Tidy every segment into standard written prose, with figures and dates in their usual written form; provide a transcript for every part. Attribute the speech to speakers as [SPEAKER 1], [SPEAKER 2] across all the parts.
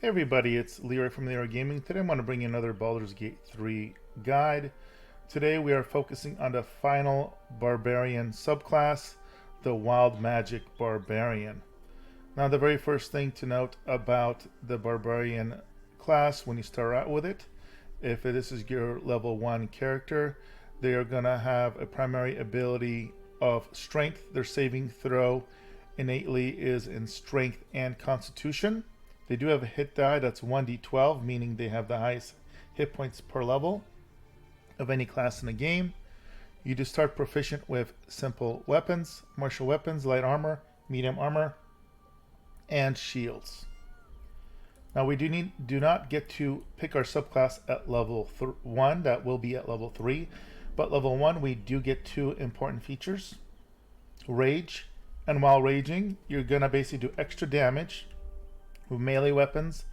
[SPEAKER 1] Hey everybody, it's Leroy from Leroy Gaming. Today I'm going to bring you another Baldurs Gate 3 guide. Today we are focusing on the final Barbarian subclass, the Wild Magic Barbarian. Now the very first thing to note about the Barbarian class when you start out with it, if this is your level 1 character, they are going to have a primary ability of Strength. Their saving throw innately is in Strength and Constitution. They do have a hit die that's 1d12, meaning they have the highest hit points per level of any class in the game. You do start proficient with simple weapons, martial weapons, light armor, medium armor, and shields. Now we do not get to pick our subclass at level 1, that will be at level 3, but level 1 we do get two important features. Rage, and while raging, you're going to basically do extra damage with melee weapons,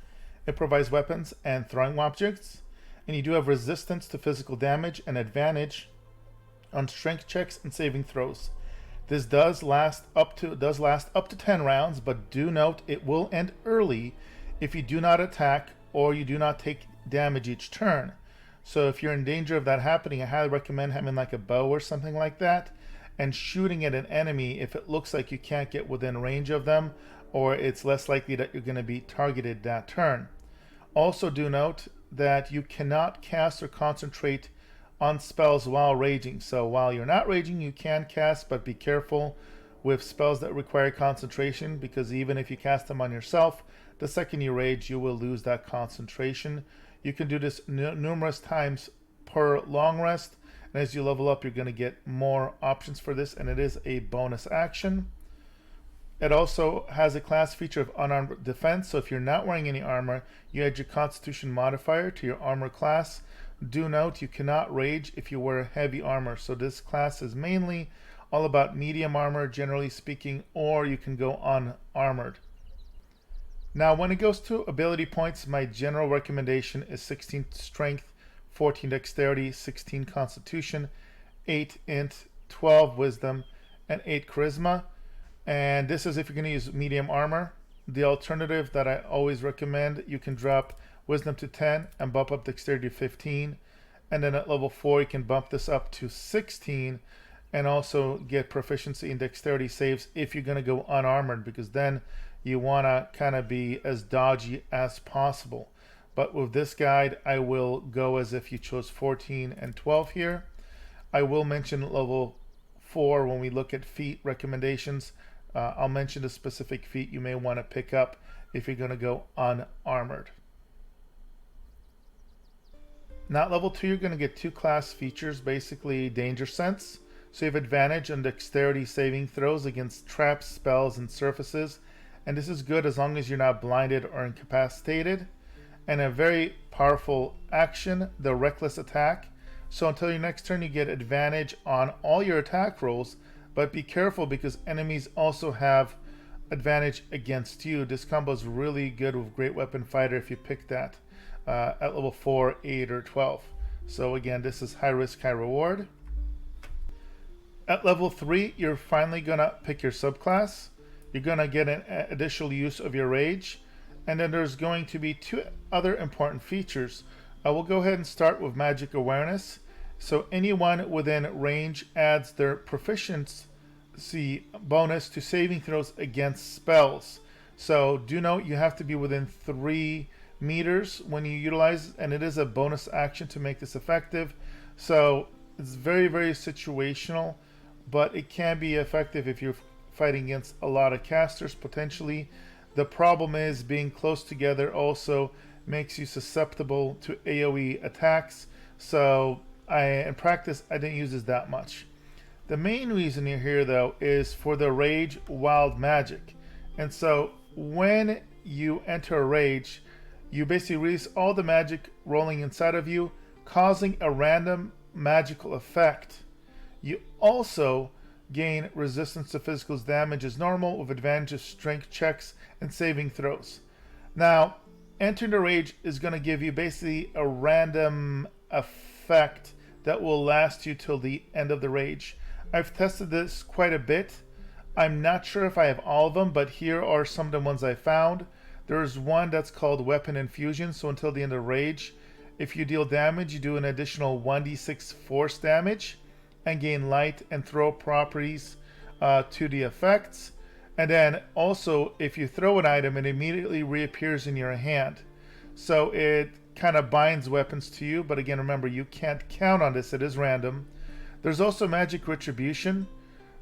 [SPEAKER 1] improvised weapons, and throwing objects. And you do have resistance to physical damage and advantage on strength checks and saving throws. This does last up to 10 rounds, but do note it will end early if you do not attack or you do not take damage each turn. So if you're in danger of that happening, I highly recommend having like a bow or something like that and shooting at an enemy if it looks like you can't get within range of them, or it's less likely that you're going to be targeted that turn. Also do note that you cannot cast or concentrate on spells while raging. So while you're not raging, you can cast, but be careful with spells that require concentration, because even if you cast them on yourself, the second you rage, you will lose that concentration. You can do this numerous times per long rest, and as you level up, you're going to get more options for this, and it is a bonus action. It also has a class feature of unarmed defense, so if you're not wearing any armor, you add your Constitution modifier to your armor class. Do note you cannot rage if you wear heavy armor, so this class is mainly all about medium armor, generally speaking, or you can go unarmored. Now when it goes to ability points, my general recommendation is 16 Strength, 14 Dexterity, 16 Constitution, 8 Int, 12 Wisdom, and 8 Charisma. And this is if you're going to use medium armor. The alternative that I always recommend, you can drop Wisdom to 10 and bump up Dexterity to 15. And then at level 4, you can bump this up to 16 and also get proficiency in Dexterity saves if you're going to go unarmored, because then you want to kind of be as dodgy as possible. But with this guide, I will go as if you chose 14 and 12 here. I will mention level 4 when we look at feat recommendations. I'll mention the specific feat you may want to pick up if you're going to go unarmored. Now at level 2, you're going to get two class features, basically danger sense. So you have advantage on dexterity saving throws against traps, spells, and surfaces. And this is good as long as you're not blinded or incapacitated. And a very powerful action, the reckless attack. So until your next turn, you get advantage on all your attack rolls. But be careful because enemies also have advantage against you. This combo is really good with Great Weapon Fighter if you pick that at level 4, 8, or 12. So again, this is high risk, high reward. At level 3, you're finally going to pick your subclass. You're going to get an additional use of your rage. And then there's going to be two other important features. I will go ahead and start with Magic Awareness. So anyone within range adds their proficiency bonus to saving throws against spells. So do note you have to be within 3 meters when you utilize, and it is a bonus action to make this effective. So it's very, very situational, but it can be effective if you're fighting against a lot of casters potentially. The problem is being close together also makes you susceptible to AoE attacks. So in practice, I didn't use this that much. The main reason you're here, though, is for the Rage Wild Magic. And so when you enter a Rage, you basically release all the magic rolling inside of you, causing a random magical effect. You also gain resistance to physical damage as normal with advantage of strength checks and saving throws. Now, entering the Rage is going to give you basically a random effect that will last you till the end of the Rage. I've tested this quite a bit. I'm not sure if I have all of them, but here are some of the ones I found. There's one that's called Weapon Infusion. So until the end of rage, if you deal damage, you do an additional 1d6 force damage and gain light and throw properties to the effects. And then also, if you throw an item, it immediately reappears in your hand. So it kind of binds weapons to you, but again, remember, you can't count on this. It is random. There's also Magic Retribution.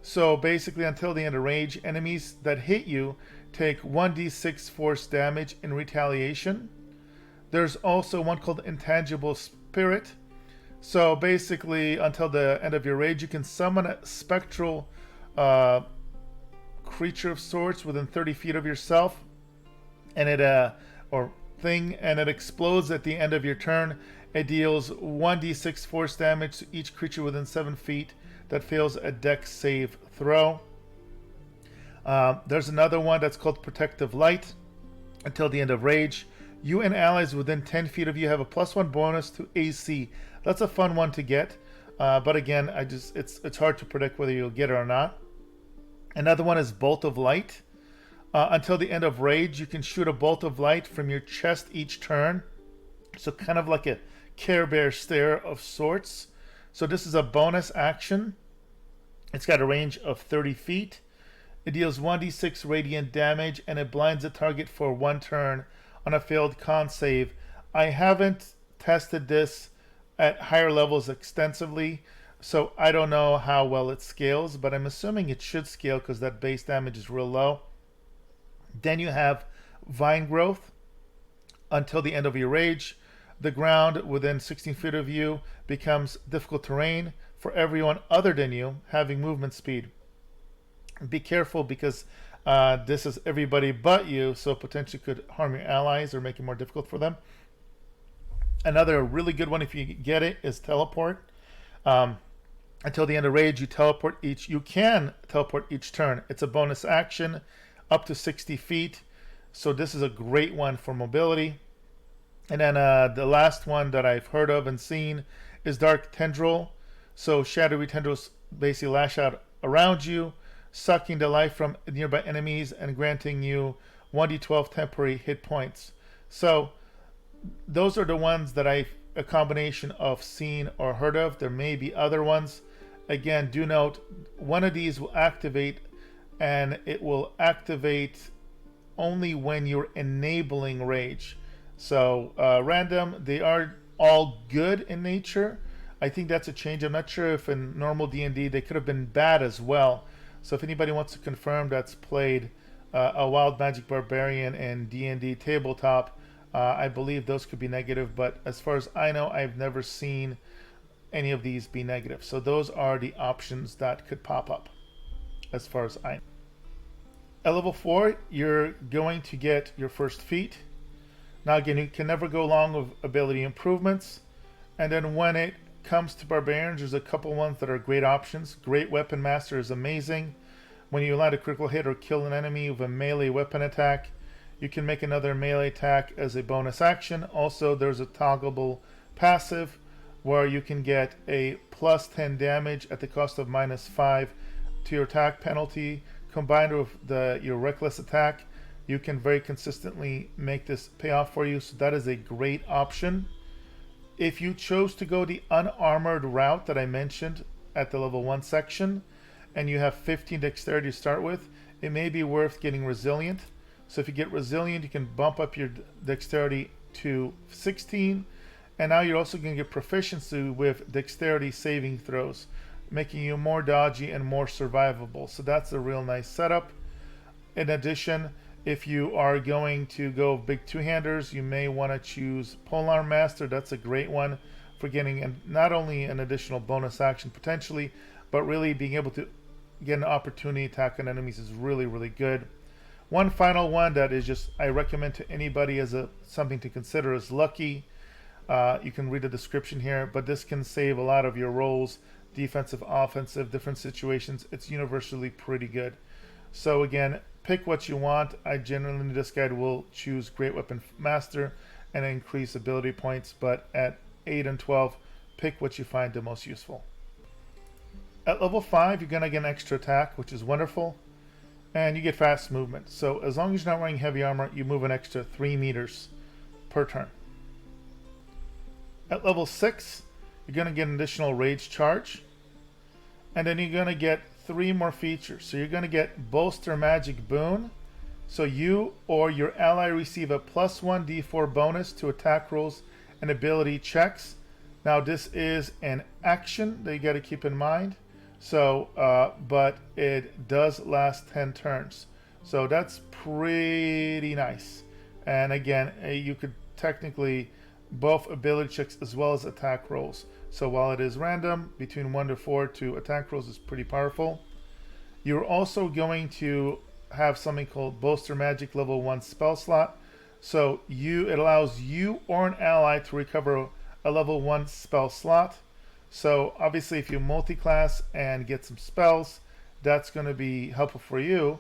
[SPEAKER 1] So basically, until the end of rage, enemies that hit you take 1d6 force damage in retaliation. There's also one called Intangible Spirit. So basically, until the end of your rage, you can summon a spectral creature of sorts within 30 feet of yourself, and it and it explodes at the end of your turn. It deals 1d6 force damage to each creature within 7 feet that fails a dex save throw. There's another one that's called Protective Light. Until the end of rage, you and allies within 10 feet of you have a +1 bonus to AC. That's a fun one to get, but again, it's hard to predict whether you'll get it or not. Another one is Bolt of Light. Until the end of rage, you can shoot a bolt of light from your chest each turn. So kind of like a Care Bear stare of sorts. So this is a bonus action. It's got a range of 30 feet. It deals 1d6 radiant damage, and it blinds a target for 1 turn on a failed con save. I haven't tested this at higher levels extensively, so I don't know how well it scales, but I'm assuming it should scale because that base damage is real low. Then you have Vine Growth. Until the end of your rage, the ground within 16 feet of you becomes difficult terrain for everyone other than you having movement speed. Be careful because this is everybody but you, so potentially could harm your allies or make it more difficult for them. Another really good one, if you get it, is Teleport. Until the end of rage, you can teleport each turn. It's a bonus action up to 60 feet. So this is a great one for mobility. And then the last one that I've heard of and seen is Dark Tendril. So shadowy tendrils basically lash out around you, sucking the life from nearby enemies and granting you 1d12 temporary hit points. So those are the ones that I've a combination of seen or heard of. There may be other ones. Again, do note, one of these will activate, and it will activate only when you're enabling rage. So random, they are all good in nature. I think that's a change. I'm not sure if in normal D&D they could have been bad as well. So if anybody wants to confirm that's played a Wild Magic Barbarian and D&D tabletop, I believe those could be negative. But as far as I know, I've never seen any of these be negative. So those are the options that could pop up as far as I know. At level 4, you're going to get your first feat. Now again, you can never go long with ability improvements. And then when it comes to barbarians, there's a couple ones that are great options. Great Weapon Master is amazing. When you land a critical hit or kill an enemy with a melee weapon attack, you can make another melee attack as a bonus action. Also, there's a toggleable passive where you can get a +10 damage at the cost of -5 to your attack penalty. Combined with your reckless attack, you can very consistently make this pay off for you. So that is a great option. If you chose to go the unarmored route that I mentioned at the level 1 section, and you have 15 dexterity to start with, it may be worth getting resilient. So if you get resilient, you can bump up your dexterity to 16, and now you're also going to get proficiency with dexterity saving throws, making you more dodgy and more survivable. So that's a real nice setup. In addition, if you are going to go big two-handers, you may want to choose Polearm Master. That's a great one for getting not only an additional bonus action potentially, but really being able to get an opportunity attack on enemies is really, really good. One final one that is just I recommend to anybody as something to consider is Lucky. You can read the description here, but this can save a lot of your rolls, defensive, offensive, different situations. It's universally pretty good. So again, pick what you want. I generally in this guide will choose Great Weapon Master and increase ability points, but at 8 and 12, pick what you find the most useful. At level 5, you're going to get an extra attack, which is wonderful. and you get fast movement. So as long as you're not wearing heavy armor, you move an extra 3 meters per turn. At level 6, you're going to get an additional rage charge, and then you're going to get 3 more features. So you're going to get Bolster Magic Boon. So you or your ally receive a +1 d4 bonus to attack rolls and ability checks. Now this is an action that you got to keep in mind. So, but it does last 10 turns. So that's pretty nice. And again, you could technically both ability checks as well as attack rolls. So while it is random, between 1 to 4 to attack rolls is pretty powerful. You're also going to have something called Bolster Magic level 1 spell slot. So it allows you or an ally to recover a level 1 spell slot. So obviously if you multi-class and get some spells, that's going to be helpful for you.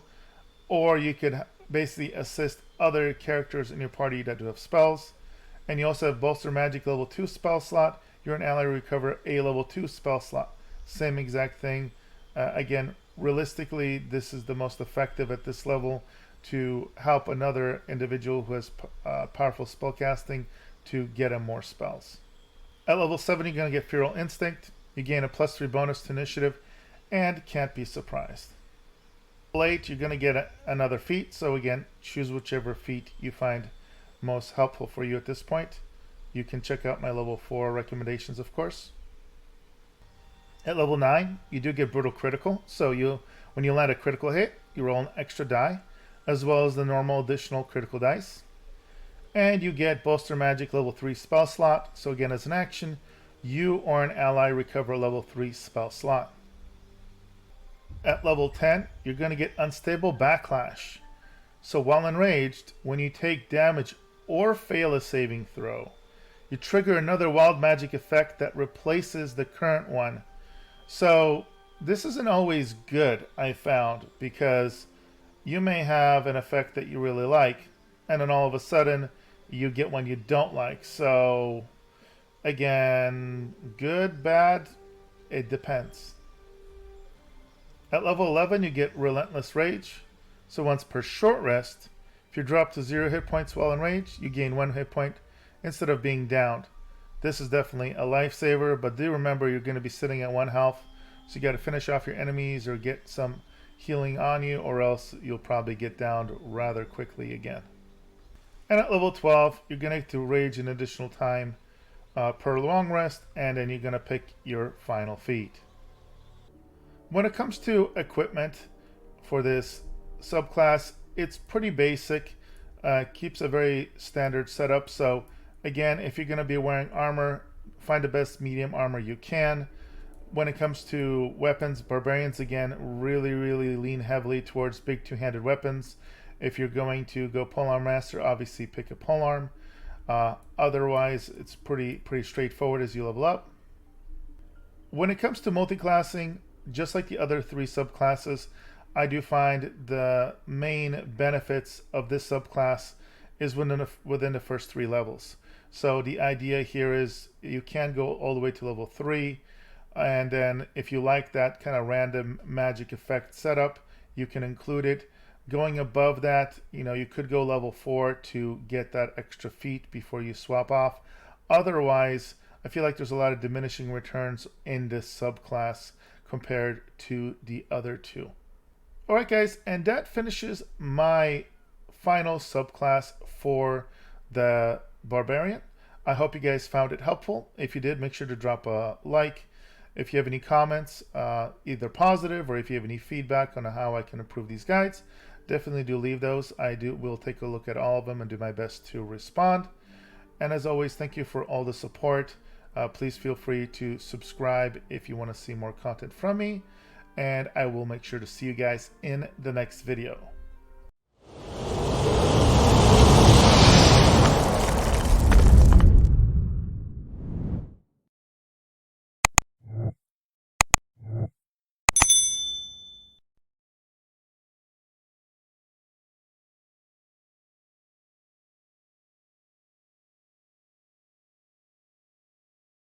[SPEAKER 1] Or you could basically assist other characters in your party that do have spells. And you also have Bolster Magic level 2 spell slot. You're an ally to recover a level 2 spell slot. Same exact thing. Again, realistically, this is the most effective at this level to help another individual who has powerful spellcasting to get him more spells. At level 7, you're going to get Feral Instinct. You gain a +3 bonus to initiative and can't be surprised. Level 8, you're going to get another feat. So again, choose whichever feat you find most helpful for you at this point. You can check out my level 4 recommendations, of course. At level 9, you do get Brutal Critical. So when you land a critical hit, you roll an extra die, as well as the normal additional critical dice. And you get Bolster Magic level 3 spell slot. So again, as an action, you or an ally recover a level 3 spell slot. At level 10, you're going to get Unstable Backlash. So while enraged, when you take damage or fail a saving throw, you trigger another wild magic effect that replaces the current one. So this isn't always good, I found, because you may have an effect that you really like, and then all of a sudden you get one you don't like. So again, good, bad, it depends. At level 11, you get Relentless Rage. So once per short rest, if you drop to 0 hit points while in rage, you gain 1 hit point instead of being downed. This is definitely a lifesaver, but do remember you're going to be sitting at 1 health, so you got to finish off your enemies or get some healing on you, or else you'll probably get downed rather quickly again. And at level 12, you're going to rage an additional time per long rest, and then you're going to pick your final feat. When it comes to equipment for this subclass, it's pretty basic. Keeps a very standard setup. So again, if you're going to be wearing armor, find the best medium armor you can. When it comes to weapons, barbarians again really lean heavily towards big two-handed weapons. If you're going to go polearm master, obviously pick a polearm. Otherwise, it's pretty straightforward as you level up. When it comes to multi-classing, just like the other 3 subclasses, I do find the main benefits of this subclass is within the first 3 levels. So the idea here is you can go all the way to level 3, and then if you like that kind of random magic effect setup, you can include it. Going above that, you could go level 4 to get that extra feat before you swap off. Otherwise, I feel like there's a lot of diminishing returns in this subclass compared to the other 2. Alright guys, and that finishes my final subclass for the Barbarian. I hope you guys found it helpful. If you did, make sure to drop a like. If you have any comments, either positive or if you have any feedback on how I can improve these guides, definitely do leave those. Will take a look at all of them and do my best to respond. And as always, thank you for all the support. Please feel free to subscribe if you want to see more content from me, and I will make sure to see you guys in the next video.